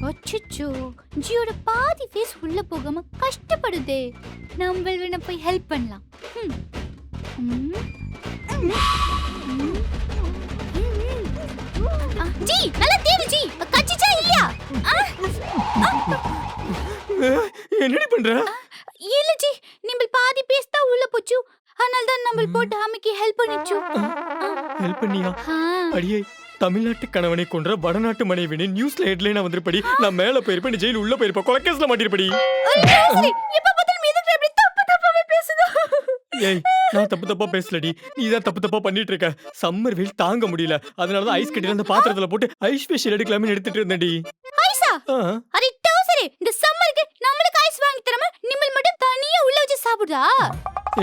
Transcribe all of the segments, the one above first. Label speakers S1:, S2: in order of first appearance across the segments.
S1: அச்சச்சோ, ஜியோட பாதி ஃபேஸ் உள்ள போகாம கஷ்டப்படுதே. நம்ம வேணா போய் ஹெல்ப் பண்ணலாம். ஜி நல்லா தேடு ஜி, கச்சிச்சா இல்லையா?
S2: என்னடி பண்ற?
S1: இல்ல ஜி, நம்ம பாதி பேஸ் தான் உள்ள போச்சு. அதனால தான் நம்ம போட்டு அம்மிக்கு ஹெல்ப் பண்ணிச்சு.
S2: ஹெல்ப் பண்ணியா? அடியே, தமிழ்நாட்டு கணவனை கொன்ற வடநாட்டு மனைவினை நியூஸ்ல ஹெட்லைனா வந்திருப்படி. நான் மேல போயிருப்பேன், நீ ஜெயில உள்ள போயிருப்ப, கொலைகேஸ்ல மாட்டிருப்படி.
S1: எப்ப பார்த்தாலும் மீதுக்கு அப்படி தப்பு தப்பாவே பேசுதா?
S2: ஏய், நான் தப்பு தப்பா பேசலடி, நீதான் தப்பு தப்பா பண்ணிட்டு இருக்க. சம்மர் வெயில் தாங்க முடியல, அதனாலதான் ஐஸ் கட்டில அந்த பாத்திரத்துல போட்டு ஐஸ் ஃபேஷியல் எடுக்கலாம்னு எடுத்துட்டு இருந்தேன்டி.
S1: ஐஸா? அரே டவுசரே, இந்த சம்மருக்கு நம்மளுக்கு ஐஸ் வாங்கி தரமா நிம்மல் மட்டும் தனியா உள்ள வச்சு சாப்பிடுதா?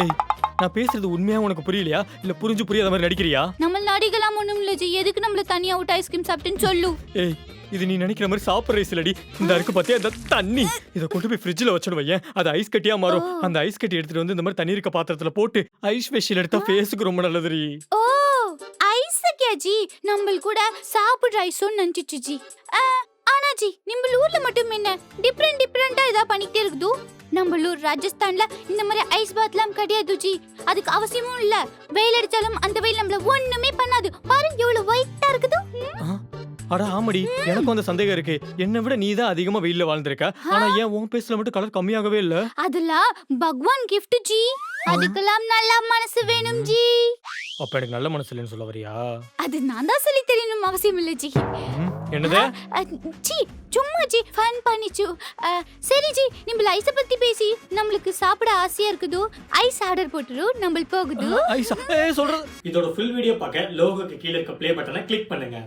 S2: ஏய், நான் பேசுறது உண்மையா உனக்கு புரியலையா இல்ல புரிஞ்சு புரியாத மாதிரி நடிக்கிறியா?
S1: நம்ம நடிக்கலாம் ஒண்ணும் இல்ல ஜி, எதுக்கு நம்மள தனியா விட்டு ஐஸ்கிரீம் சாப்பிட்டுன்னு சொல்லு.
S2: ஏய், இது நீ நினைக்கிற மாதிரி சாப்பிட்ற ஐஸ் இல்லடி. இந்த இருக்கு பாத்தியா, இந்த தண்ணி, இதை கொண்டு போய் ஃப்ரிட்ஜ்ல வச்சுடு வையேன், அது ஐஸ் கட்டியா மாறும். அந்த ஐஸ் கட்டி எடுத்துட்டு வந்து இந்த மாதிரி தண்ணி இருக்க பாத்திரத்துல போட்டு ஐஸ் ஃபேஷியல் எடுத்தா ஃபேஸுக்கு ரொம்ப நல்லதுடி.
S1: ஓ, ஐஸ் கே ஜி, நம்ம கூட சாப்பிடுற ஐஸோன்னு நினைச்சிச்சு ஜி. ஆனா ஜி, நம்ம ஊர்ல மட்டும் என்ன டிஃபரெண்டா இதா பண்ணிட்டே இருக்குது. நம்ம ஊர் ராஜஸ்தான்ல இந்த மாதிரி ஐஸ் பாத்லாம் கிடையாது ஜி. அதுக்கு அவசியமும் இல்ல. வெயில் அடிச்சாலும் அந்த வெயில் நம்மள ஒண்ணுமே பண்ணாது. பாருங்க எவ்வளவு ஒயிட்டா இருக்குது.
S2: அட ஆமாடி, எனக்கும் அந்த சந்தேகம் இருக்கு. என்னை விட நீ தான் அதிகமா வெயில்ல வாழ்ந்திருக்க. ஆனா ஏன் உன் பேஸ்ல மட்டும் கலர் கம்மியாகவே இல்ல?
S1: அதெல்லாம் பகவான் கிஃப்ட் ஜி. அதுக்கெல்லாம் நல்ல மனசு வேணும் ஜி.
S2: அப்ப எனக்கு நல்ல மனசு இல்லைன்னு சொல்ல வரியா?
S1: அது நான் தான் சொல்லி தெரியணும் அவசியம் இல்ல ஜி.
S2: என்னது?
S1: ஜி சும்மா ஜி ஃபன் பண்ணிச்சு. சரி ஜி, நம்ம ஐஸ பத்தி பேசி நம்மளுக்கு சாப்பிட ஆசையா இருக்குது. ஐஸ் ஆர்டர் போட்டுரு, நம்ம போகுது.
S2: ஐஸா? சொல்றது. இதோட ஃபுல் வீடியோ பார்க்க லோகோக்கு கீழ இருக்க ப்ளே பட்டனை கிளிக் பண்ணுங்க.